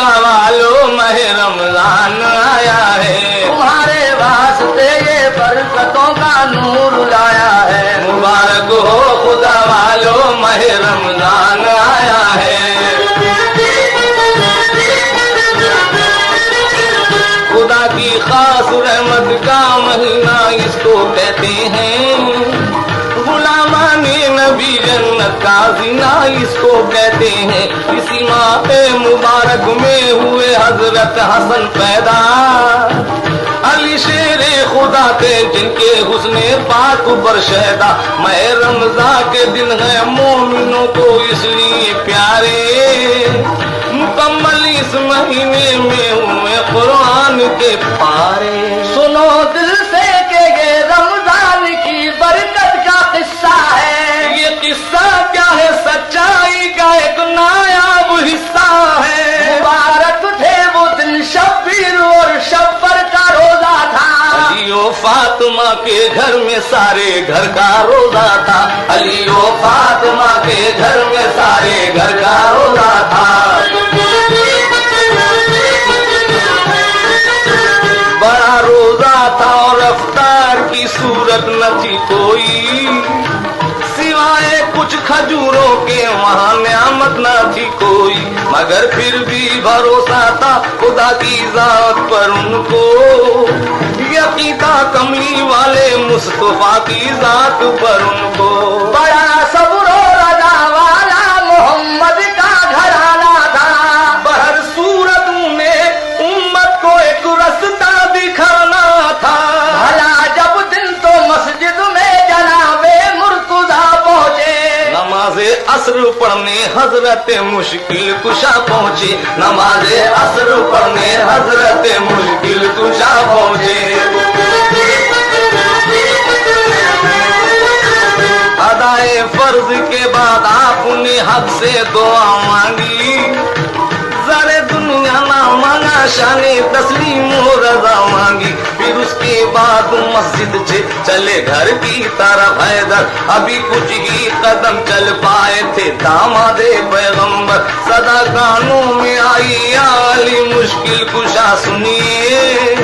खुदा वालों माह रमजान आया है, तुम्हारे वास्ते ये बरकतों का नूर लाया है। मुबारक हो खुदा वालों माह रमजान आया है। खुदा की खास रहमत का महीना इसको कहते हैं, गुलामाने नबी जन्नत का जीना इसको कहते हैं। इसी माह मुबारक में हुए हजरत हसन पैदा, अली शेरे खुदा थे जिनके हुस्ने पाक बरशैदा। माह रमजान के दिन है मोमिनों को इसलिए प्यारे, मुकम्मल इस महीने में हुए कुरान के पारे। सुनो दिल से के ये रमजान की बरकत का किस्सा है। ये किस्सा क्या है, सच्चाई का एक नायाब हिस्सा है। मुबारक थे वो दिन शब्बीर और शब्बर का रोजा था। अलियो फातिमा के घर में सारे घर का रोजा था, अलियो फातिमा के घर में सारे घर का रोजा था। बड़ा रोजा था और अफ्तार की सूरत न थी कोई, सिवाय कुछ खजूरों के वहाँ नियामत न थी कोई। मगर फिर भी भरोसा था खुदा की जात पर उनको, यकीन था कमली वाले मुस्तफा की जात पर उनको। बड़ा सब्र और रजा वाला मोहम्मद का घराना था। बहर सूरत में उम्मत को एक रास्ता दिखाना था। भला जब दिन तो मस्जिद में जनाबे मुर्तजा पहुँचे, नमाजे असर पढ़ने हजरत मुश्किल कुशा पहुँचे, नमाजे असर पढ़ने हजरत मुश्किल कुशा पहुँचे। अदाए फर्ज के बाद आपने हक से दुआ मांगी, ज़रे दुनिया ना मांगा शाने तस्लीम रजा मांगी। फिर उसके बाद मस्जिद से चले घर की तरफ हैदर, अभी कुछ ही कदम चल पाए थे दामादे पैगंबर। सदा कानों में आई आली मुश्किल कुशा सुनिए,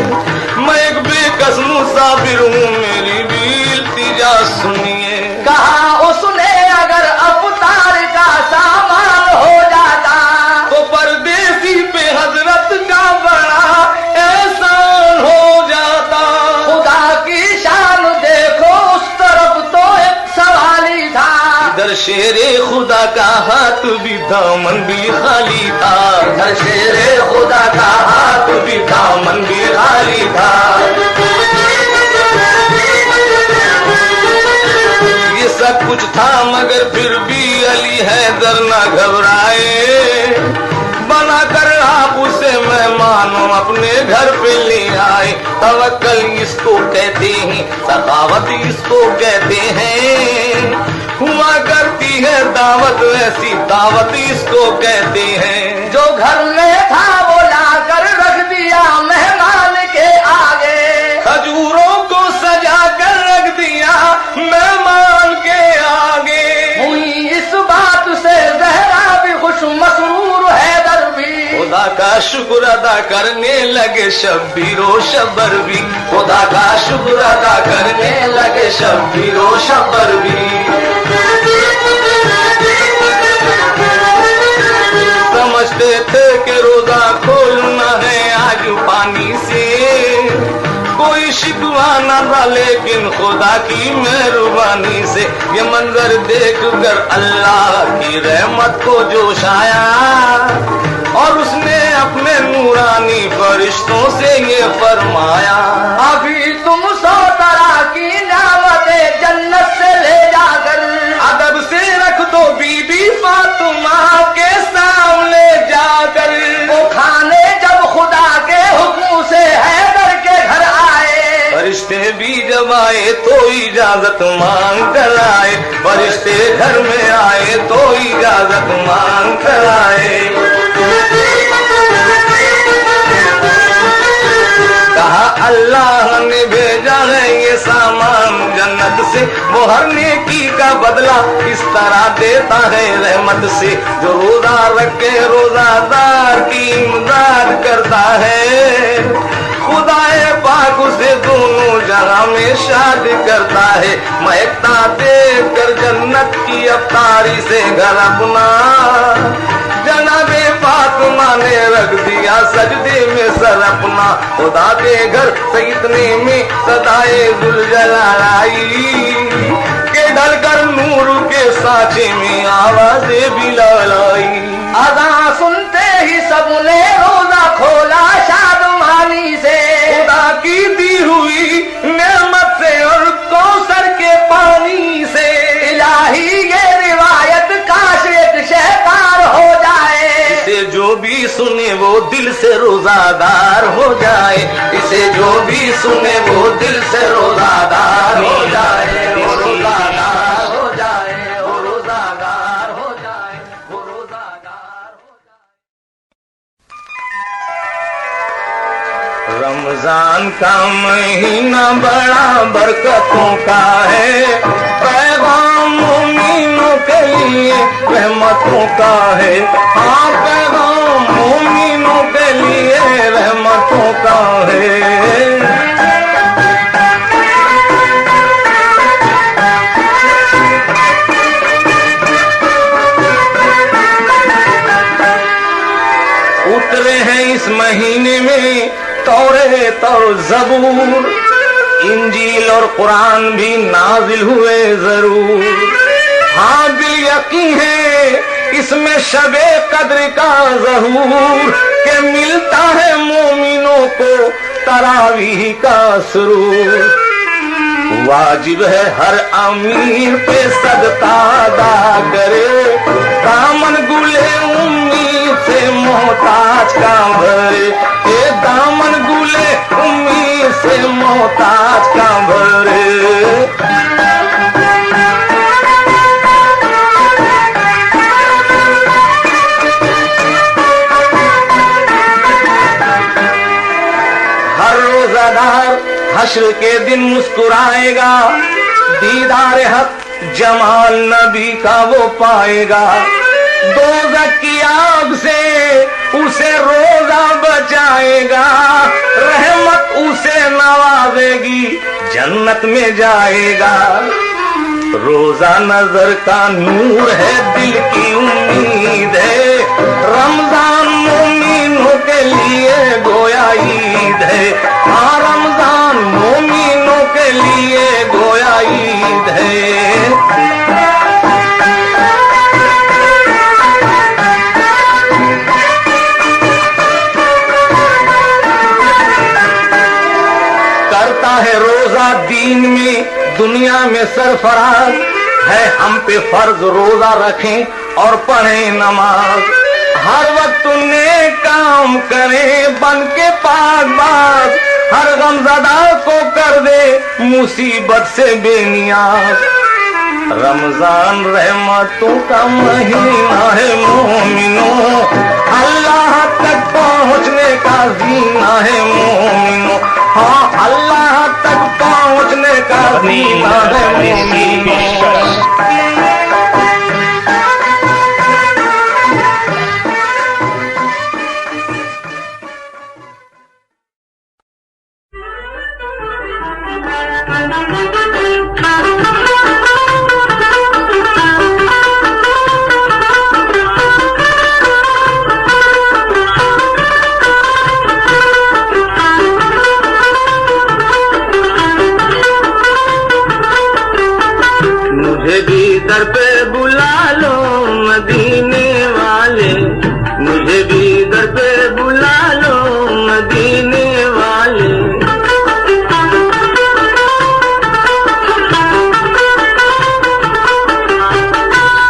मैं एक बेकस मुसाफिर हूँ मेरी भी इल्तिजा सुनिए। कहा उसने अगर अवतार का सामान हो जाता तो परदेसी पे हजरत का बड़ा एहसान हो जाता। खुदा की शान देखो उस तरफ तो एक सवाली था। इधर शेरे खुदा का हाथ भी दामन भी खाली था, इधर शेरे खुदा का हाथ भी दामन भी खाली था। ये सब कुछ था मगर फिर भी अली हैदर न घबराए, बनाकर आप उसे मेहमान अपने घर पे ले आए। तवक्कल इसको कहते हैं, सखावत इसको कहते हैं, हुआ करती है दावत ऐसी दावत इसको कहते हैं। जो घर में था वो लाकर रख दिया मेहमान के आगे, खजूरों को सजा कर रख दिया मेहमान के आगे। हुई इस बात से जहरा भी खुश मसरूर हैदर भी। खुदा का शुक्र अदा करने लगे शब्बीरो शब्बर भी, खुदा का शुक्र अदा करने लगे शब्बीरो शब्बर भी। समझते थे कि रोजा खोलना है आज पानी से, कोई शिकवा न था लेकिन खुदा की मेहरबानी से ये मंजर देख कर अल्लाह की रहमत को जोश आया और उसने अपने नूरानी फरिश्तों से ये फरमाया, अभी तुम 100 तरह की नियामतें जन्नत से ले जाकर अदब से रख दो बीबी फातिमा के सामने जाकर। वो खाने जब खुदा के हुक्म से हैदर के घर आए, फरिश्ते भी जब आए तो इजाजत मांग कर आए, फरिश्ते घर में आए तो इजाजत मांग कर आए। कहा अल्लाह ने भेजा है ये सामान जन्नत से, वो हर नेकी का बदला इस तरह देता है रहमत से। जो रोजा रखे रोजादार की इमदाद करता है, खुदाए पाक उसे दोनों जगह में शादी करता है। महकता देख कर जन्नत की अफ्तारी से घर अपना जनाबे फातिमा ने रख दिया सजदे में सर अपना। खुदा के घर से इतने में सदाए जुलजलाल आई के ढलकर नूर के सांचे में आवाज़े बिलाल आई। अज़ान सुनते ही सबने रोजा खोला शादमानी से, खुदा की दी हुई नेमत से और कौसर के पानी से। इलाही ये रिवायत काश एक शहकार हो जाए, इसे जो भी सुने वो दिल से रोजादार हो जाए। इसे जो भी सुने वो दिल से रोजादार हो जाए, वो रोजादार हो जाए, वो रोजादार हो जाए, वो रोजादार हो जाए। रमजान का महीना बड़ा बरकतों का है, पैगाम मोमिनों के लिए रहमतों का है। हाँ, पैगाम मोमिनों के लिए रहमतों का है। उतरे हैं इस महीने में तौरेत और ज़बूर, इंजील और कुरान भी नाजिल हुए जरूर। हाँ, बिल यकीन है इसमें शबे कद्र का ज़हूर के मिलता है मोमिनों को तरावीह का सुरूर। वाजिब है हर अमीर पे सदका अदा करे, दामन गुले उम्मीद से मोहताज का भरे। ये दामन गुले उम्मीद से मोहताज का भरे। हर रोजादार हश्र के दिन मुस्कुराएगा, दीदार हक जमाल नबी का वो पाएगा। दोज़ख की आग से उसे रोजा बचाएगा, रहमत उसे नवाजेगी, जन्नत में जाएगा। रोजा नजर का नूर है, दिल की उम्मीद है। रमजान मोमिनों के लिए गोया ईद है। हाँ, रमजान मोमिनों के लिए गोया ईद है। करता है रोजा दीन में दुनिया में सरफराज है, हम पे फर्ज रोजा रखें और पढ़ें नमाज। हर वक्त नेक काम करें बन के पाक बाज, हर गमज़दा को कर दे मुसीबत से बेनियाज। रमजान रहमतों का महीना है मोमिनों, अल्लाह तक पहुँचने का जीना है मोमिनों। हाँ, अल्लाह तक पहुँचने का जीना है मोमिनों। मुझे भी दर पे बुला लो मदीने वाले, मुझे भी दर पे बुला लो मदीने वाले।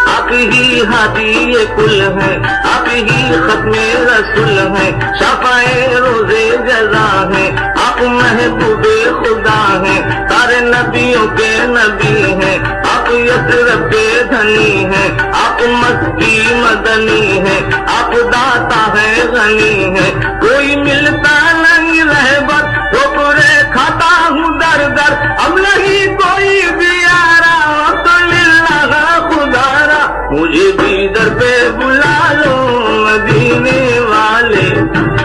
आप ही हादी ये कुल है, आप ही खत्मे रसूल है, शफाए रोजे जजा है, आप महबूबे खुदा है, सारे नबियों के नबी हैं। आप यसरब के धनी हैं, आप मस्ती मदनी हैं, आप दाता है गनी है। कोई मिलता नहीं रहबर तो पूरे खाता हूँ दर दर, अब नहीं कोई भी आ रहा तो लिल्लाह खुदारा। मुझे भी दर पे बुला लो मदीने वाले,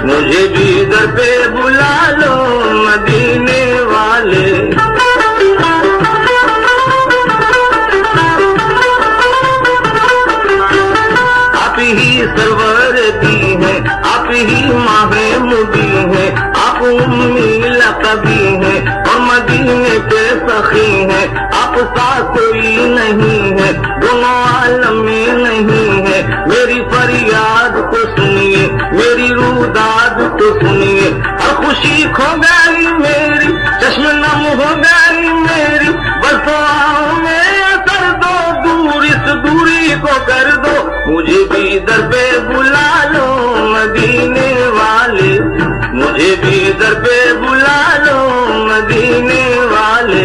मुझे ही माहे मुदी है, आप उम्मी लकबी है और मदीने के सखी है, आप सा कोई नहीं है, दोनों आलम में नहीं है। मेरी फरियाद को सुनिए, मेरी रूदाद को सुनिए, और खुशी खो गई मेरी, चश्म नम हो गई मेरी, बस तो आओ में कर दो दूर, इस दूरी को कर दो, मुझे भी दर पे बुला लो मदीने वाले, मुझे भी दर पे बुला लो मदीने वाले।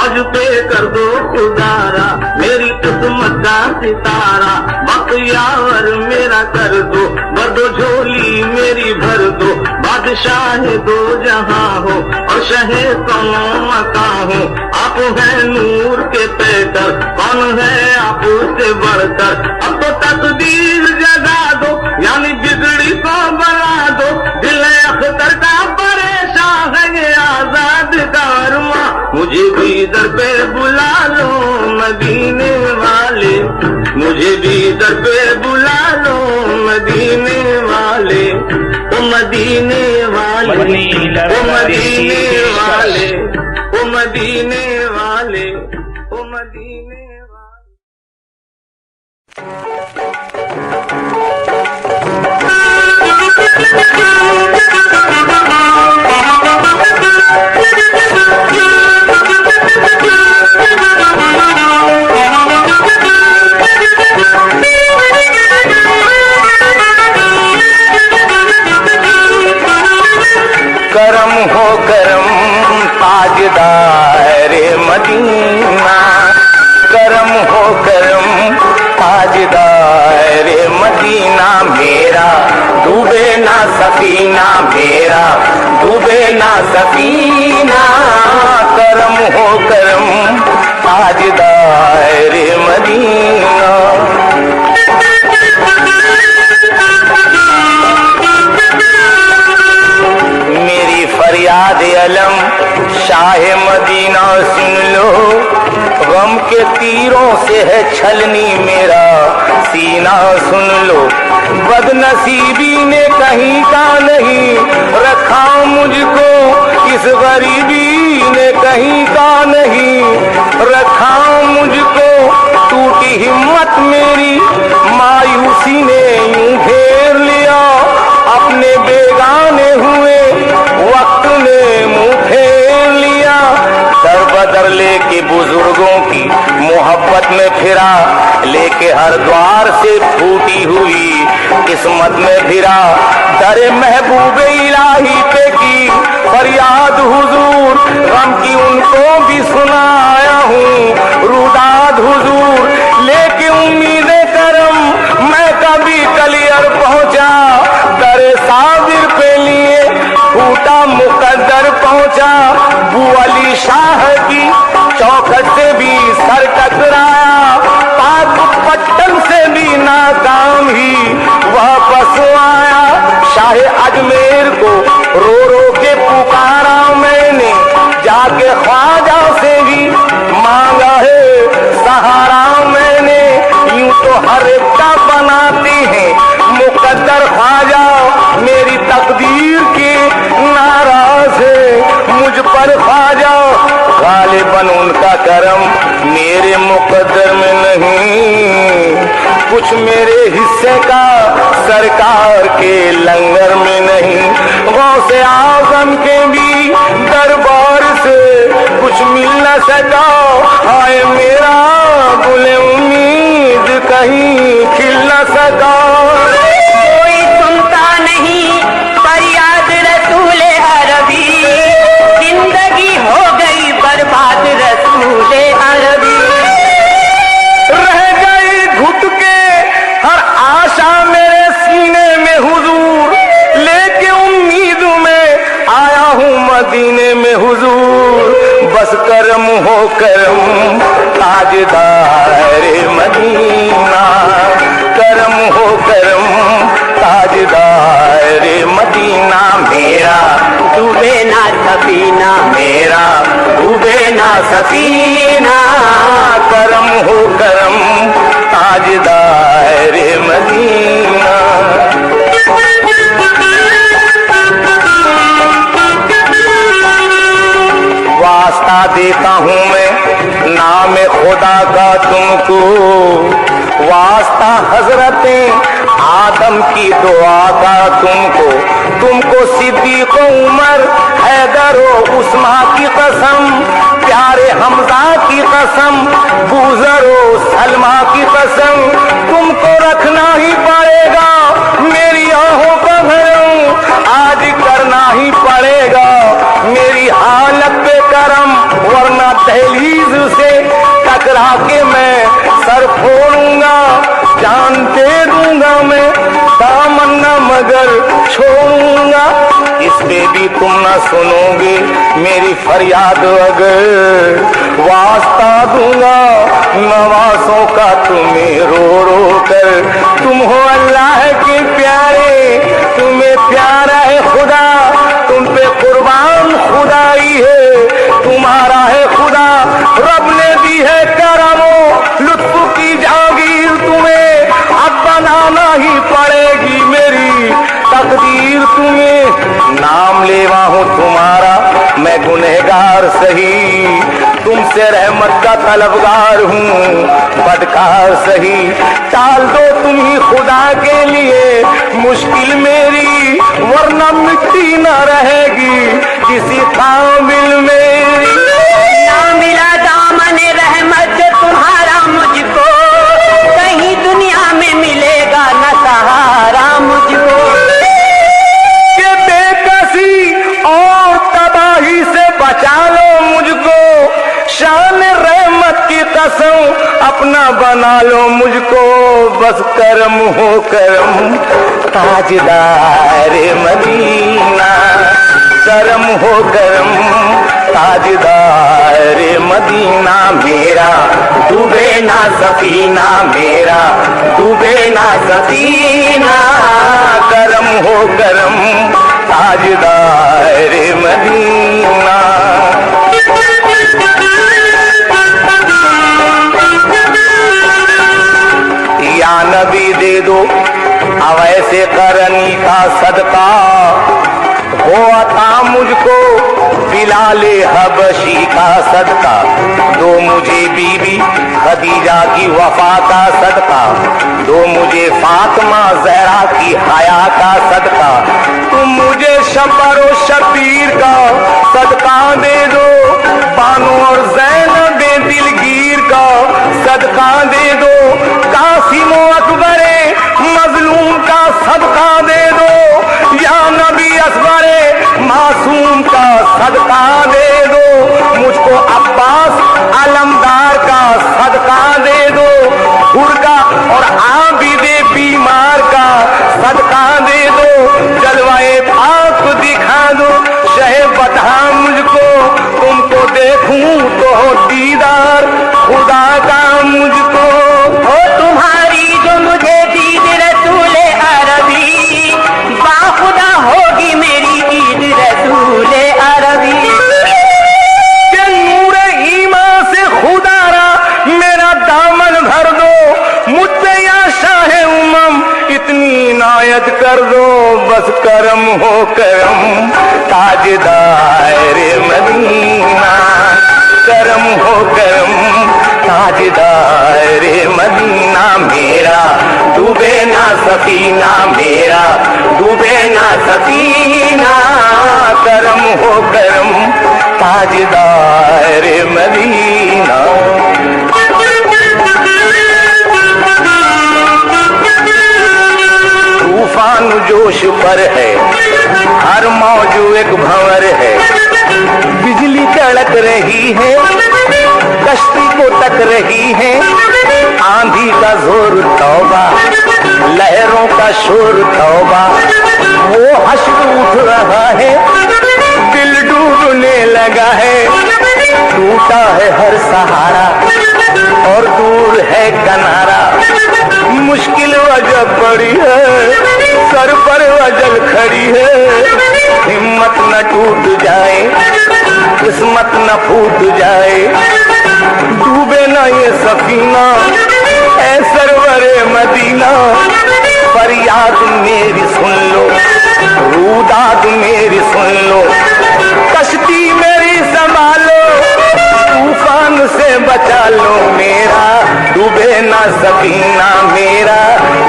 आज पे कर दो खुदारा मेरी किस्मत का सितारा, वक्त यावर मेरा कर दो, भर दो झोली मेरी भर दो, बादशाह दो जहां हो और शहे कौनो मकां हो। आप है नूर के पैकर, कौन है आप से बढ़कर, अब तो तकदीर जगा दो, यानी बिगड़ी को बना दो, दिल अख्तर का परेशान है ये आजाद का अरमा, मुझे भी दर पे बुला लो मदीने वाले, मुझे भी दर पे बुला लो मदीने वाले, ओ मदीने वाले, ओ मदीने वाले, ओ मदीने वाले, ओ मदीने वाले। करम हो करम ताजदार मदीना, करम हो करम ताजदार मदीना, मेरा डूबे ना सफीना, मेरा डूबे ना सफीना, करम हो करम ताजदार मदीना। मेरी फरियाद अलम शाह मदीना सुन लो, गम के तीरों से है छलनी मेरा सीना सुन लो, बदनसीबी ने कहीं का नहीं रखा मुझको, इस गरीबी ने कहीं का नहीं रखा मुझको, टूटी हिम्मत मेरी मायूसी ने यूं घेर लिया, अपने बेगाने हुए वक्त ने मुंह फेर लिया, दर बदर लेके बुजुर्गों की मोहब्बत में फिरा, लेके हर द्वार से फूटी हुई किस्मत में फिरा, दरे महबूबे इलाही पे की फरियाद हुजूर, गम की उनको भी सुनाया हूँ रुदाद हुजूर, लेके उम्मीदें करम मैं कभी कलियर पहुंचा, दरे साबिर पे लिए फूटा मुकद्दर पहुंचा, बू अली शाह की चौखट से भी सर टकराया, पाक पट्टन से भी नाकाम ही वापस आया, शाह अजमेर को रो रो के पुकारा मैंने, जाके ख्वाजा से भी मांगा है सहारा मैंने, यूं तो हर एक का बनाते हैं मुकद्दर ख्वाजा, मेरी तकदीर के नाराज है मुझ पर ख्वाजा, गालिबन उनका करम मेरे मुकद्दर में नहीं, कुछ मेरे हिस्से का सरकार के लंगर में नहीं, गौसे आजम के भी दरबार से कुछ मिल न सका, हाय मेरा गुले उम्मीद कहीं खिल न सका। कोई सुनता नहीं फरियाद रसूले अरबी, जिंदगी हो गई बर्बाद रसूले अरबी, रह गई घुट के हर आशा मेरे सीने में हुजूर, लेके उम्मीद में आया हूँ मदीने में हुजूर, बस करम हो करम ताजदार मदीना, करम हो करम ताजदार मदीना, मेरा डूबे ना सफीना, मेरा डूबे ना सफीना, करम तुमको, वास्ता हजरते आदम की दुआ का तुमको, तुमको सिद्दीक उमर हैदर उस्मा की कसम, प्यारे हमजा की कसम, गुजरो सलमा की कसम, तुमको रखना ही पड़ेगा मेरी आहों का भरम, आज करना ही पड़ेगा मेरी हालत पे करम, वरना दहलीज से टकरा के मैं सर फोड़ूंगा, जान दे दूंगा मैं, दामन न मगर छोड़ूंगा। इस पे भी तुम न सुनोगे मेरी फरियाद, अगर वास्ता दूंगा नवासों का तुम्हें रो रो कर, तुम हो अल्लाह के प्यारे, तुम्हें प्यारा है खुदा, तुम पे कुर्बान खुदाई है, तुम्हारा है खुदा, रब ने दी है करमो लुत्फ की जागीर तुम्हें, अब बनाना ही पड़ेगी मेरी तकदीर तुम्हें, नाम लेवा हूँ तुम्हारा मैं गुनहगार सही, तुमसे रहमत का तलबगार हूँ बदकार सही, टाल दो तुम ही खुदा के लिए मुश्किल मेरी, वरना मिट्टी न रहेगी किसी काबिल मेरी। ना मिला दामन रहमत तुम्हारा मुझको, कहीं दुनिया में मिलेगा न सहारा मुझको, के बेकसी और तबाही से बचा लो मुझको, शान रहमत की कसम अपना बना लो मुझको, बस करम हो करम ताजदार मदीना, करम हो करम ताजदार मदीना मेरा, डूबे ना सफीना मेरा, डूबे ना सफीना, करम हो करम ताजदार मदीना। या नबी दे दो अवैसे करनी का सदका, हो अता मुझको बिलाले हबशी का सदका, दो मुझे बीबी खदीजा की वफा का सदका, दो मुझे फातिमा जहरा की हया का सदका, तुम मुझे शब्बर और शबीर का सदका दे दो, बानो और ज़ैनब दिलगीर का सदका दे दो, कासिम अकबरे मजलूम का सदका दे दो, या नबी असगरे मासूम का सदका दे दो, मुझको अब्बास अलमदार का सदका दे दो, हुरका और आबिदे बीमार का सदका दे दो, जलवाए पाक दिखा दो शहे बता मुझको, तुमको देखूं तो हो दीदार खुदा का मुझको, हो तुम्हारी जो मुझे दीद रसूले अरबी, बाखुदा होगी मेरी ईद रसूले अरबी, के नूरे ईमान से खुदारा मेरा दामन भर दो, मुझसे या शाहे उमम इतनी इनायत कर दो, बस करम हो करम ताजदार मदीना, करम हो करम ताजदार मदीना मेरा, डूबे ना सफीना मेरा, डूबे ना सफीना, करम हो करम ताजदार मदीना। तूफान जोश पर है, हर मौजू एक भंवर है, बिजली कड़क रही है, कश्ती को तक रही है, आंधी का जोर तौबा, लहरों का शोर तौबा, वो हश्र उठ रहा है, दिल डूबने लगा है, टूटा है हर सहारा और दूर है किनारा, मुश्किल वजह पड़ी है, सर पर वजल खड़ी है, हिम्मत न टूट जाए, किस्मत न फूट जाए, डूबे ना ये सफीना ऐ सरवरे मदीना, फरियाद मेरी सुन लो, रूदाद मेरी सुन लो, कश्ती मेरी संभालो, तूफान तूफान से बचा लो मेरा, डूबे ना सकीना मेरा,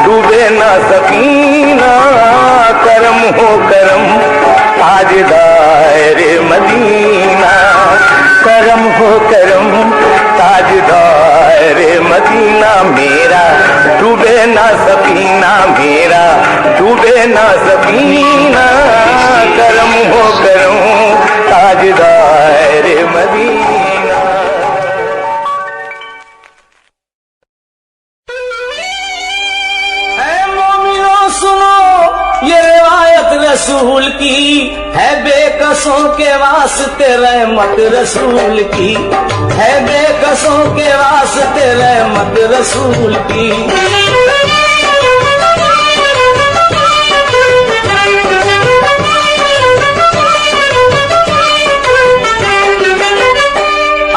डूबे ना सकीना। करम हो करम ताजदार मदीना, करम हो करम ताजदार मदीना मेरा, डूबे ना सकीना मेरा, डूबे ना सकीना। करम हो करम ताजदार मदीना। ऐ मोमिनो सुनो, ये रिवायत रसूल की है, बेकसों के वास्ते रहमत रसूल की है, बेकसों के वास्ते रहमत रसूल की।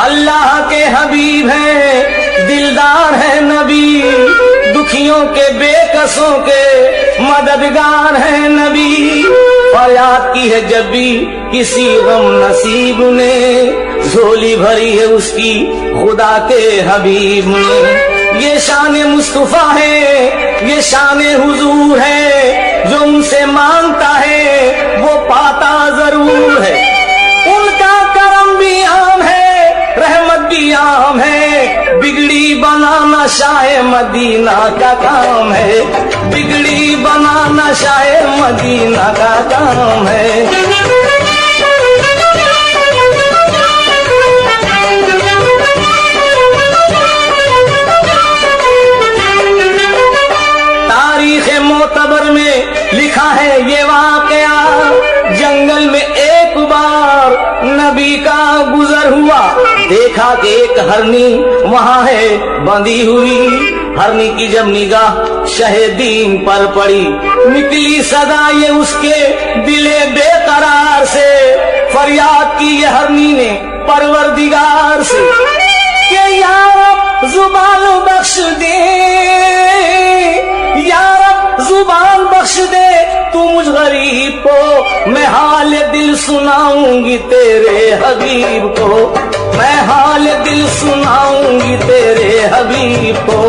अल्लाह के हबीब हैं, दिलदार है नबी, दुखियों के बेकसों के मददगार है नबी। फरियाद की है जब भी किसी गम नसीब ने, झोली भरी है उसकी खुदा के हबीब ने। ये शान मुस्तफा है, ये शान हुजूर है, जो उनसे मांगता है वो पाता जरूर है। उनका करम भी आम है, रहमत भी आम है, बिगड़ी बनाना शाहे मदीना का काम है, बिगड़ी बनाना शाहे मदीना का काम है। तारीख मोतबर में लिखा है ये वाकया, जंगल में एक बार नबी का गुजर हुआ, देखा कि एक हरनी वहाँ है बंधी हुई। हरनी की जब निगाह शहीदीन पर पड़ी, निकली सदा ये उसके दिले बेकरार से। फरियाद की ये हरनी ने परवरदिगार से कि या रब जुबान बख्श दे, या रब जुबान बख्श दे, तू मुझ गरीब को मैं हाल दिल सुनाऊंगी तेरे हबीब को, मैं हाल दिल सुनाऊंगी तेरे हबीब को।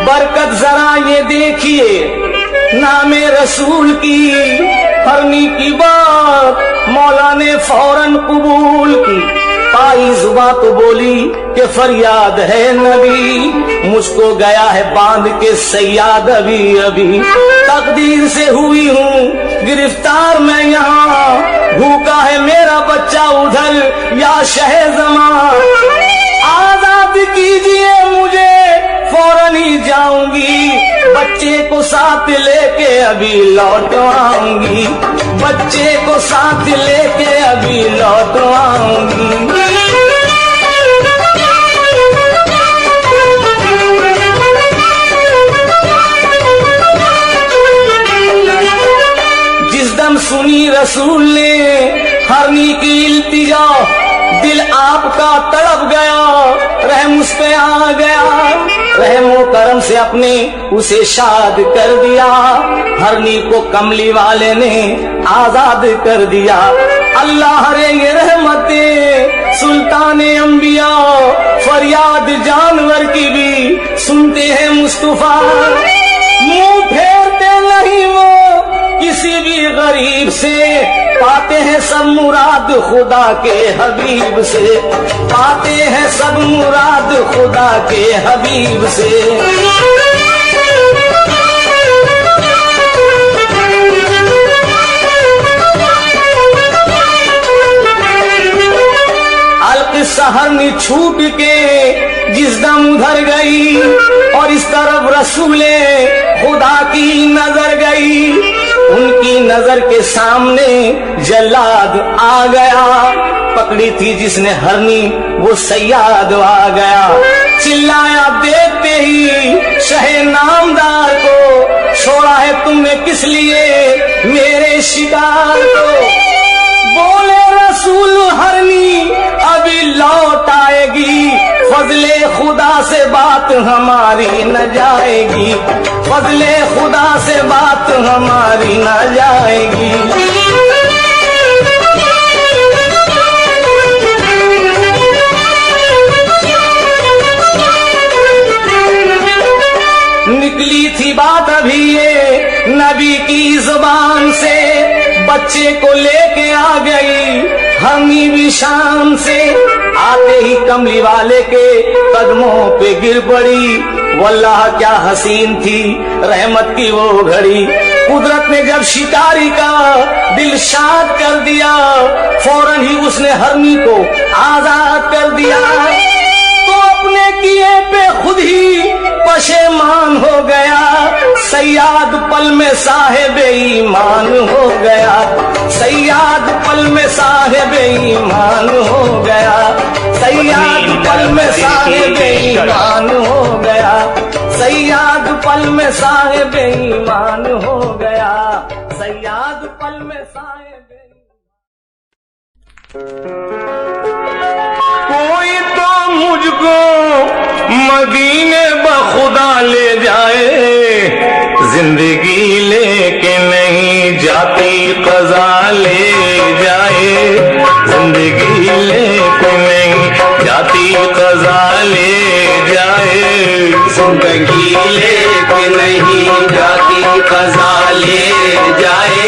बरकत जरा ये देखिए नामे रसूल की, हरनी की बात मौला ने फौरन कबूल की। पाई जुबा तो बोली कि फरियाद है नबी, मुझको गया है बांध के सयाद अभी अभी। तकदीर से हुई हूँ गिरफ्तार मैं यहाँ, भूखा है मेरा बच्चा उधर या शहज़मा। आजाद कीजिए मुझे फौरन ही जाऊंगी, बच्चे को साथ लेके अभी लौट आऊंगी, बच्चे को साथ लेके अभी लौट आऊंगी। जिस दम सुनी रसूल ने हरनी की इल्तिजा, दिल आपका तड़प गया, रहम उस पे आ गया, रहमो करम से अपने उसे शाद कर दिया। हरनी को कमली वाले ने आजाद कर दिया। अल्लाह रे ये रहमते सुल्तान अंबिया, फरियाद जानवर की भी सुनते हैं मुस्तफा। मुंह फेरते नहीं वो किसी भी गरीब से, पाते हैं सब मुराद खुदा के हबीब से, पाते हैं सब मुराद खुदा के हबीब से। अलकिस्सा हरनी छूट के जिस दम उधर गई, और इस तरफ रसूले खुदा की नजर गई। उनकी नजर के सामने जल्लाद आ गया, पकड़ी थी जिसने हरनी वो सयाद आ गया। चिल्लाया देखते ही शहे नामदार को, छोड़ा है तुमने किस लिए मेरे शिकार को। बोले रसूल हरनी अभी लौट आएगी, फज फजले खुदा से बात हमारी न जाएगी, फजले खुदा से बात हमारी न जाएगी। निकली थी बात अभी ये नबी की जुबान से, बच्चे को लेके आ गई हमी भी शाम से। आते ही कमली वाले के कदमों पे गिर पड़ी, वल्लाह क्या हसीन थी रहमत की वो घड़ी। कुदरत ने जब शिकारी का दिल शाद कर दिया, फौरन ही उसने हरमी को आजाद कर दिया। तो अपने किए पे खुद ही पशेमान हो गया, सैयाद पल में साहिब ईमान हो गया, सैयाद पल में साहिब ईमान हो गया, सैयाद पल में साहिब ईमान हो गया, सैयाद पल में साहिब ईमान हो गया, सैयाद पल में साहिब। कोई तो मुझको मदीने बखुदा ले जाए, जिंदगी लेके नहीं जाती कज़ा ले जाए, जिंदगी लेके नहीं जाती कज़ा ले जाए, जिंदगी लेके नहीं जाती कज़ा ले जाए,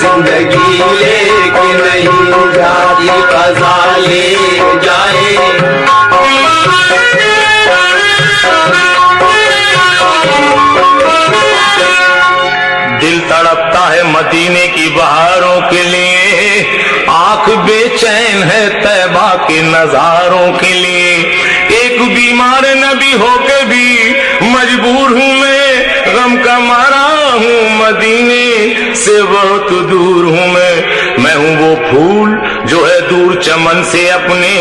जिंदगी लेके नहीं जाती कज़ा ले जाए। दिल तड़पता है मदीने की बहारों के लिए, आंख बेचैन है तैबा के नजारों के लिए। एक बीमार नबी होके भी मजबूर हूँ मैं, गम का मारा हूँ मदीने से बहुत दूर हूँ मैं हूँ वो फूल जो है दूर चमन से अपने,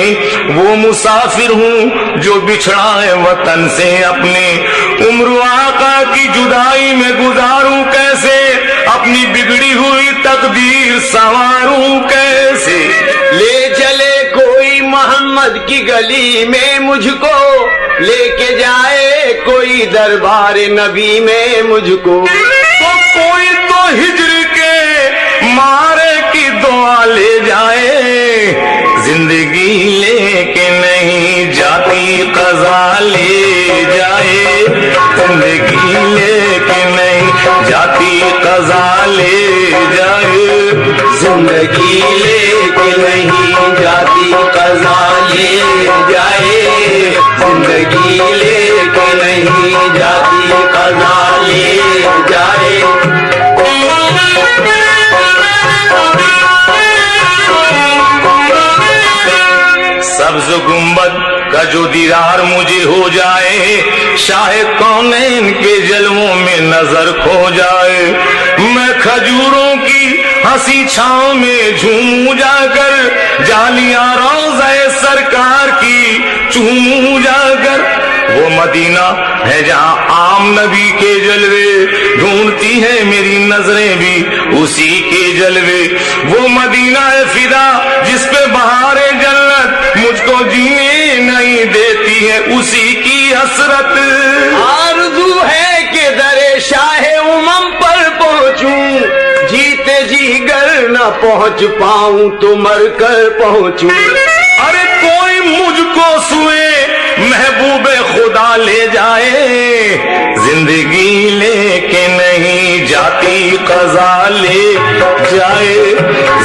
वो मुसाफिर हूँ जो बिछड़ा है वतन से अपने। उम्र आका की जुदाई में गुजारूं कैसे, अपनी बिगड़ी हुई तकदीर संवारूं कैसे। ले चले कोई मोहम्मद की गली में मुझको, लेके जाए कोई दरबार नबी में मुझको। तो कोई तो हिजर के मारे की दुआ ले जाए, जिंदगी लेके नहीं जाती कज़ा ले जाए, जिंदगी लेके नहीं जाती कज़ा ले जाए, जिंदगी लेके नहीं जाती कज़ा ले जाए, जिंदगी लेके नहीं जाती कज़ा ले जाए। सब्ज़ गुंबद का जो दीदार मुझे हो जाए, शाहे कौनैन के जलवों में नजर खो जाए। मैं खजूरों की हंसी छांव में झूमूं जाकर, जालियां रोज़े सरकार की चूमूं जाकर। वो मदीना है जहाँ आम नबी के जलवे, ढूंढती है मेरी नजरें भी उसी के जलवे। वो मदीना है फिदा जिस पे बहारे जन्नत मुझको जीने नहीं देती है, उसी की हसरत। आरज़ू है कि दरे शाहे उमम पर पहुंचूं, जीते जी गर न पहुंच पाऊं तो मर कर पहुंचूं। अरे कोई मुझको सुए महबूबे खुदा ले जाए, जिंदगी लेके नहीं जाती कज़ा ले जाए,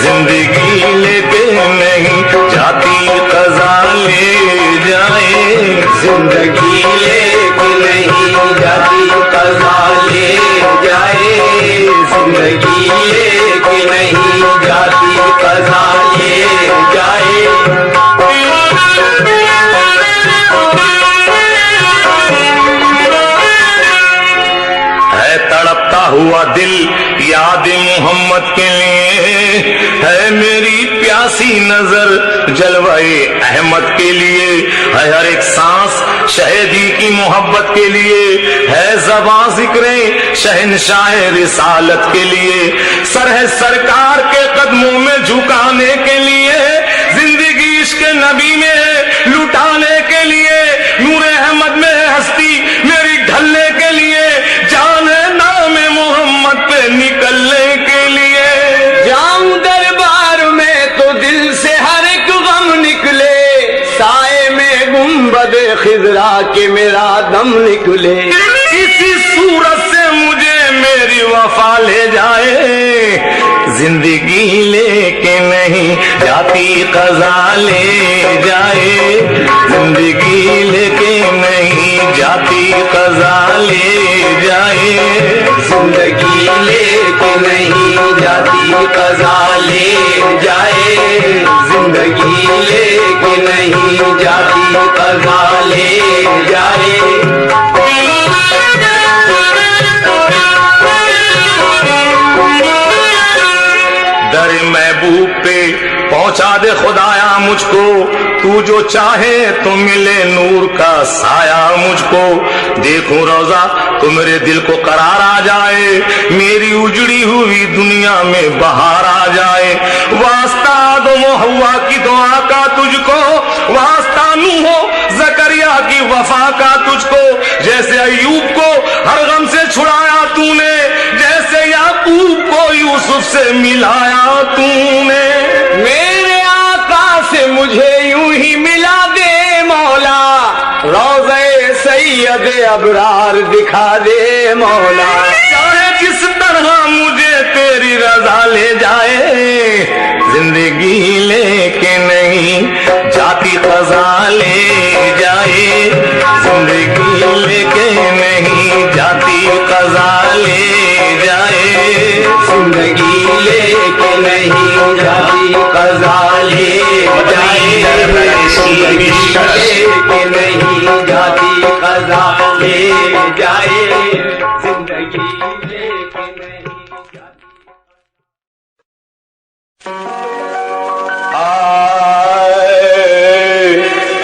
जिंदगी लेके नहीं जाती कज़ा ले जाए, जिंदगी लेके नहीं जाती कज़ा ले जाए, जिंदगी लेके नहीं जाती कज़ा ले जाए। तड़पता हुआ दिल याद मोहम्मद के लिए, है मेरी प्यासी नजर जलवाए अहमद के लिए, है हर एक सांस शहीदी की मोहब्बत के लिए, है ज़बां ज़िक्रे शहंशाह रिसालत के लिए, सर है सरकार के कदमों में झुकाने के लिए, जिंदगी इश्क़ नबी में लुटाने के लिए, के मेरा दम निकले, इसी सूरत से मुझे मेरी वफा ले जाए। जिंदगी लेके नहीं जाती कज़ा ले जाए, जिंदगी लेके नहीं जाती कज़ा ले जाए, जिंदगी लेके नहीं जाती कज़ा ले जाए, जिंदगी लेके नहीं जाती कज़ा ले जाए। दर महबूब पे पहुंचा दे खुदाया मुझको, तू जो चाहे तो मिले नूर का साया मुझको। देखूं रोजा तो मेरे दिल को करार आ जाए, मेरी उजड़ी हुई दुनिया में बहार आ जाए। वास्ता दो हव्वा की दुआ का तुझको, वास्ता नूह ज़करिया की वफा का तुझको। जैसे अय्यूब को हर गम से छुड़ाया तूने, जैसे याकूब को यूसुफ से मिलाया तूने। मेरे आका से मुझे यूं ही मिला दे मौला, रोज़े सैयद अबरार दिखा दे मौला। चाहे किस तरह मुझे तेरी रज़ा ले जाए, जिंदगी लेके नहीं जाती कज़ा ले जाए, जिंदगी लेके नहीं जाती कज़ा ले जाए, जिंदगी लेके नहीं जाती कज़ा ले जाए, जिंदगी लेके नहीं जाती कज़ा ले जाए, जिंदगी लेके नहीं जाती।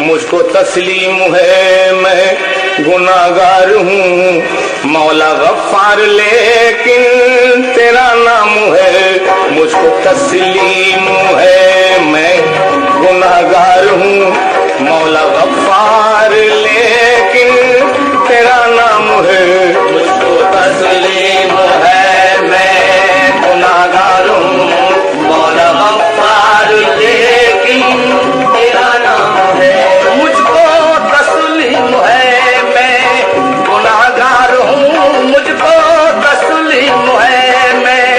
मुझको तस्लीम है मैं गुनाहगार हूँ मौला गफ्फार, लेकिन तेरा नाम है। मुझको तस्लीम है मैं गुनाहगार हूँ मौला गफ्फार, लेकिन तेरा नाम है। मुझको तस्लीम है मैं गुनाहगार हूँ मौला गफ्फार, लेकिन तेरा नाम है। मुझको तस्लीम है मैं गुनाहगार हूँ, मुझको तस्लीम है मैं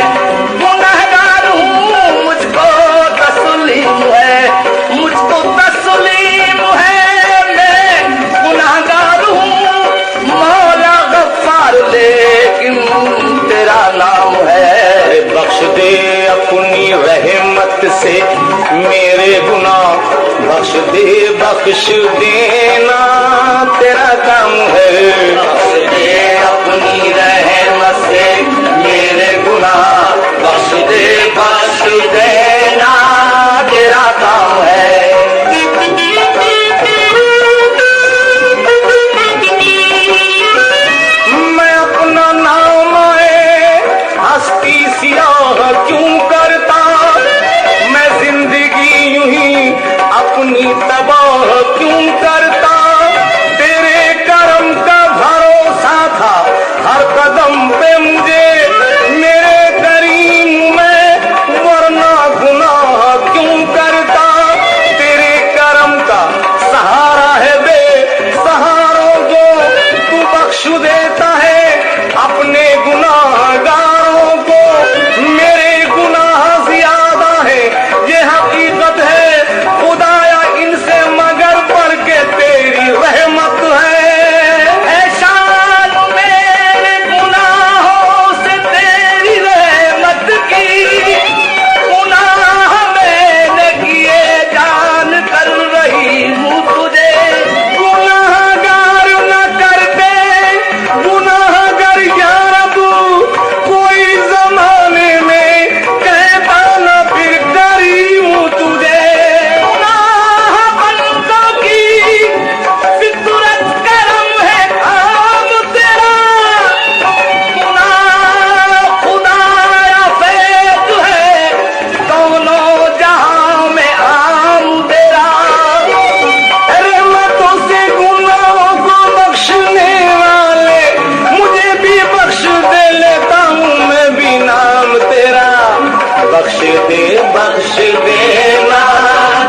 गुनाहगार हूँ, मुझको तस्लीम है, मुझको तस्लीम है मैं गुनाहगार हूँ मौला गफ्फार, लेकिन तेरा नाम है। बख्श दे अपनी रहमत से मेरे गुनाह, बख्श देना तेरा काम है। बख्श दे अपनी रहमत से मेरे गुनाह, बख्श देना तेरा काम है। मैं अपना नाम हस्ती सियाह क्यों करता, मैं जिंदगी यूं ही अपनी तबाह क्यों करता। तेरे करम का भरोसा था हर कदम पे मुझे, मेरे करीम में वरना गुनाह क्यों करता। तेरे करम का सहारा है बे सहारों को, तू बख्श देता है अपने गुनाहगारों को। मेरे गुनाह ज्यादा है ये हकीकत है खुदाया, इनसे मगर पर के तेरी रहमत है। एहसान मेरे गुनाहों से तेरी रहमत की, गुनाह मैंने किए जान कर रही हूँ तुझे। गुनाहगार न करते गुनाहगार यार, कोई जमाने में कहता न फिर करी हूँ तुझे। गुनाह बंदों की फितरत करम है काम तेरा, गुनाह खुदाया फैज़ है दोनों जहां में आम तेरा। रहमतों से गुनाहों को बख्शने वाले मुझे भी बख्श दे, लेता हूँ मैं भी नाम तेरा। बख्श देना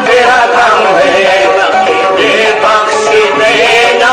तेरा काम है, बख्श देना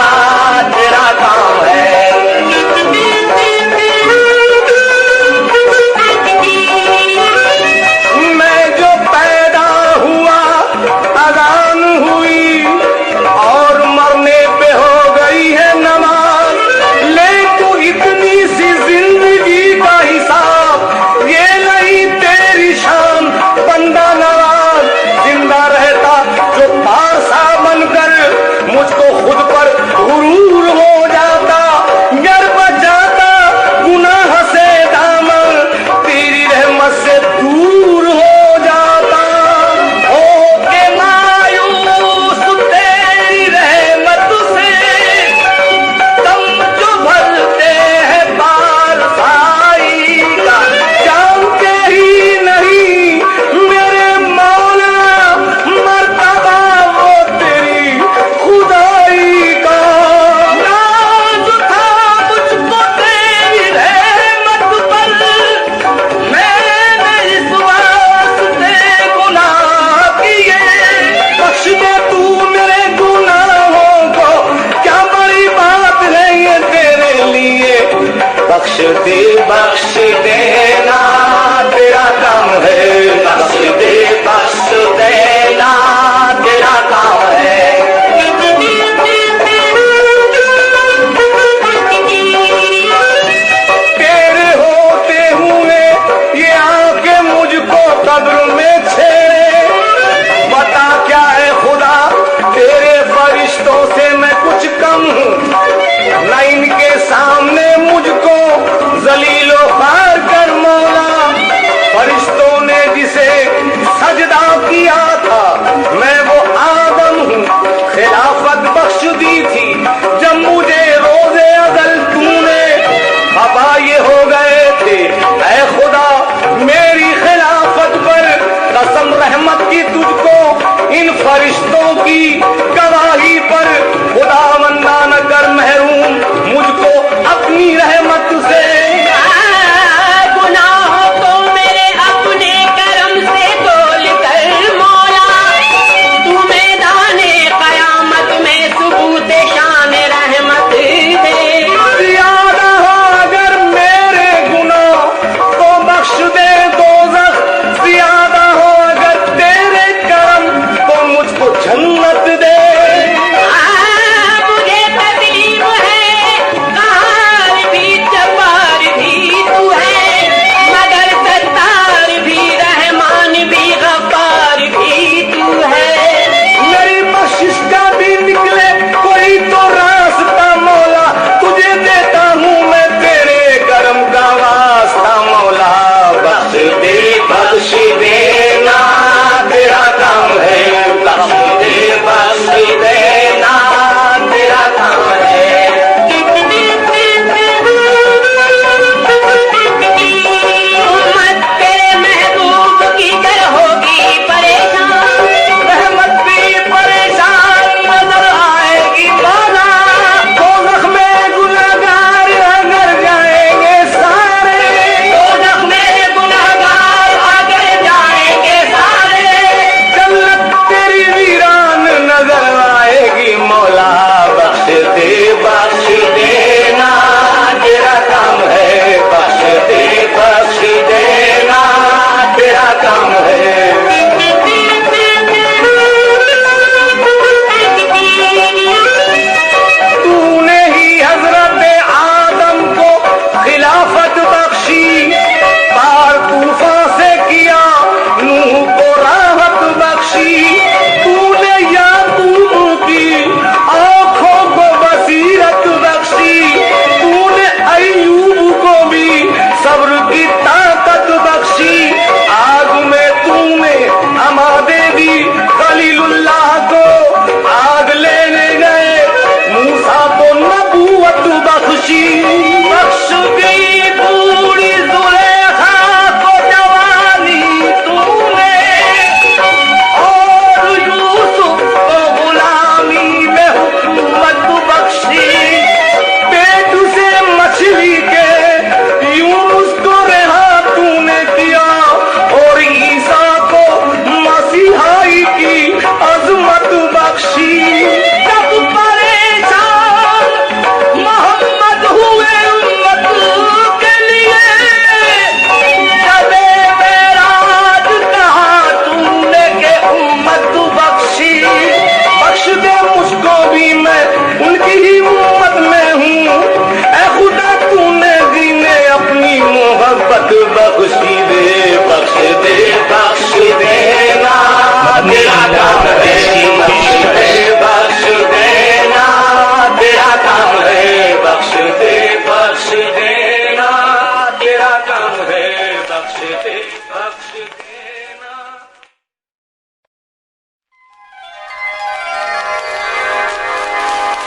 दे बख्श देना।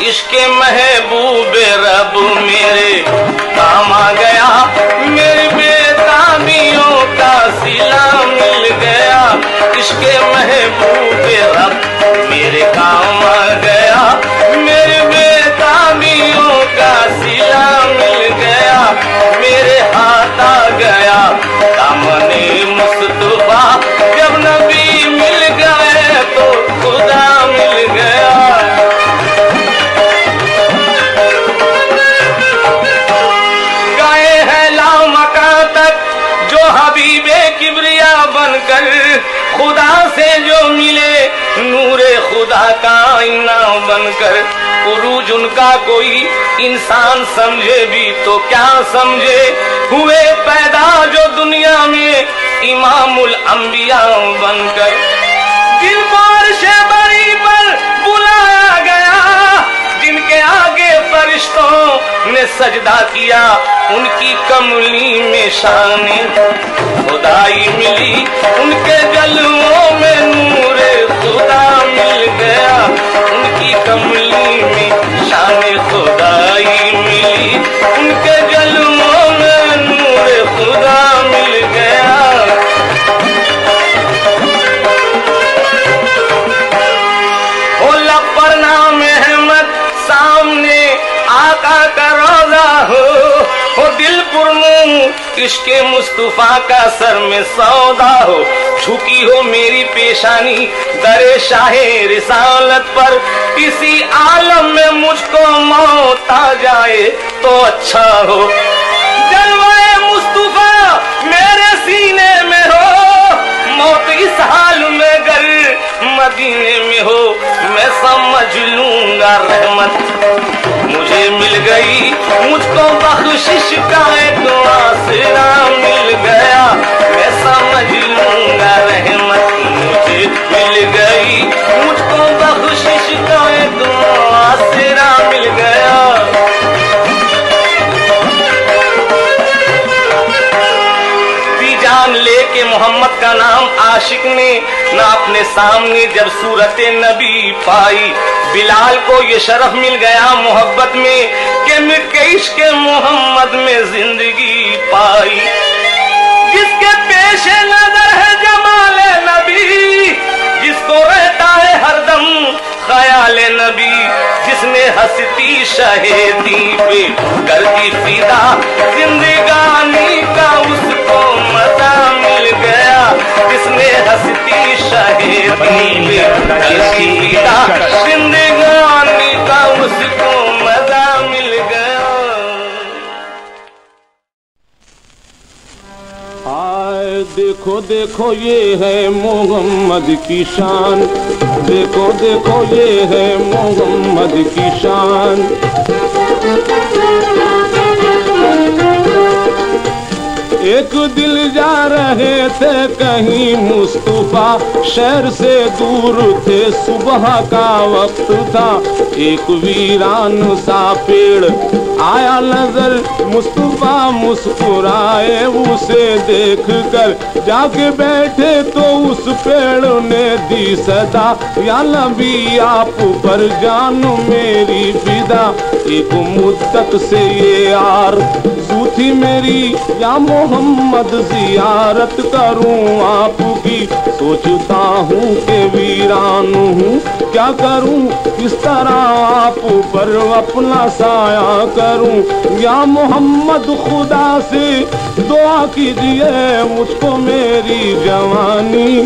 इसके महबूबे रब मेरे काम आ गया, मेरे बेताबियों का सिला मिल गया। इसके महबूबे रब मेरे काम आ गया, मेरे बेताबियों का सिला मिल गया। मेरे हाथ आ गया दामने मुस्तफा, जब नबी मिल गए तो खुदा मिल गया। हबीबे किबरिया बनकर खुदा से जो मिले, नूरे खुदा का आईना बनकर। उरूज उनका कोई इंसान समझे भी तो क्या समझे, हुए पैदा जो दुनिया में इमामुल अंबिया बनकर। जिन बारिशे बरी पर बुलाया गया, जिनके आगे फरिश्तों ने सजदा किया, उनकी कमली में शान खुदाई मिली, उनके जलवों में नूरे खुदा मिल गया। उनकी कमली में शान खुदाई मिली, उनके जलवों में नूरे खुदा मिल गया। हो लपर नाम अहमद सामने आका का रोजा हो दिल पुरनूर इश्के मुस्तफा का सर में सौदा हो। झुकी हो मेरी पेशानी दरे शाहे रिसालत पर, इसी आलम में मुझको मौत आ जाए तो अच्छा हो। जलवाए मुस्तफा मेरे सीने में हो, मौत इस हाल में गर मदीने में हो, मैं समझ लूंगा रहमत मुझे मिल गई। मुझको बख्शिश का एक आसरा मिल गया, मैं समझ लूंगा रहमत मुझे मिल गई। मुझको बख्शिश का एक आसरा मिल गया। जान लेके मोहम्मद का नाम आशिक ने ना अपने सामने जब सूरत नबी पाई, बिलाल को ये शरफ मिल गया मोहब्बत में कि मिट के इश्क मोहम्मद में जिंदगी पाई। जिसके पेशे नजर है जमाले नबी, जिसको रहता है हरदम ख्याले नबी, जिसने हंसती शहेदी पे कर दी फिदा, जिंदगानी का उसको मजा मिल गया। जिसने हंसती शहेदी पे कर दी फिदा, जिंदगानी का उसको मजा मिल गया। आए देखो देखो ये है मोहम्मद की शान, देखो देखो ये है मोहम्मद की शान। एक दिल जा रहे थे कहीं मुस्तफा, शहर से दूर थे, सुबह का वक्त था। एक वीरान सा पेड़ आया नजर, मुस्तफा मुस्कुराए उसे देख कर, जाके बैठे तो उस पेड़ ने दी सदा, या नबी आप पर जान मेरी फिदा। एक मुद्दत से ये आरज़ू थी मेरी, या मोहम्मद जियारत करूं आपकी। सोचता हूँ कि वीरान हूँ, क्या करूं, किस तरह आप पर अपना साया करूं। या मोहम्मद खुदा से दुआ कीजिए, मुझको मेरी जवानी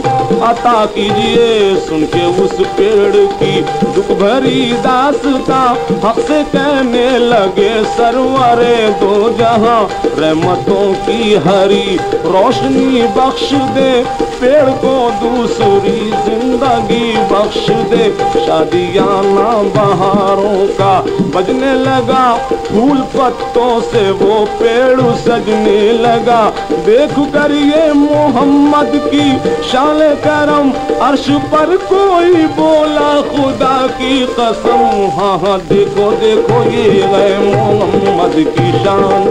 अता कीजिए। सुन के उस पेड़ की दुख भरी दास्तां, हक से कहने लगे सरवरे दो जहां, रहमतों की हरी रोशनी बख्श दे, पेड़ को दूसरी जिंदगी बख्श दे। शादियाना बहारों का बजने लगा, फूल पत्तों से वो पेड़ सजने लगा। देख कर ये मोहम्मद की शान करम, अर्श पर कोई बोला खुदा की कसम। हाँ हाँ देखो देखो ये है मोहम्मद की शान,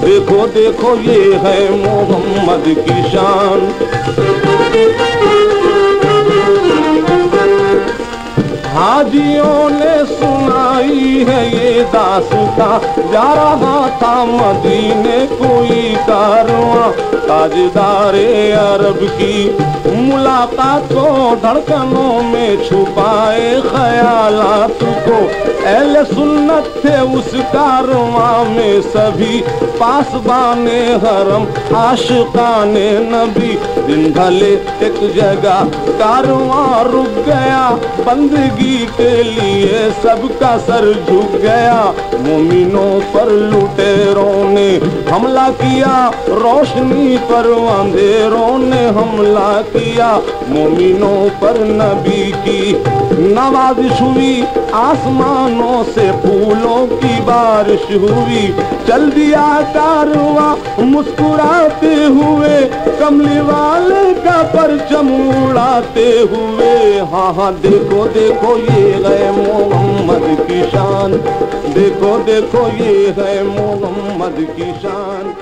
देखो देखो ये है मोहम्मद की शान। हाजियों ने सुनाई है ये दास्तां, जा रहा था मदीने कोई कारवां, ताजदारे अरब की मुलाकात को धड़कनों में छुपाए ख्यालात को, अहले सुन्नत थे उस कारवां में सभी, पासबाने हरम आशिकाने नबी। दिन भले एक जगह कारवां रुक गया, बंदगी के लिए सबका सर झुक गया। मोमिनों पर लुटेरों ने हमला किया, रोशनी पर अंधेरों ने हमला किया। मोमिनों पर नबी की नवाजिश हुई, आसमानों से फूलों की बारिश हुई। चल दिया कारवां मुस्कुराते हुए, कमली वाले का परचम उड़ाते हुए। हाँ हाँ देखो देखो ये है मोहम्मद की शान, देखो देखो ये है मोहम्मद की शान।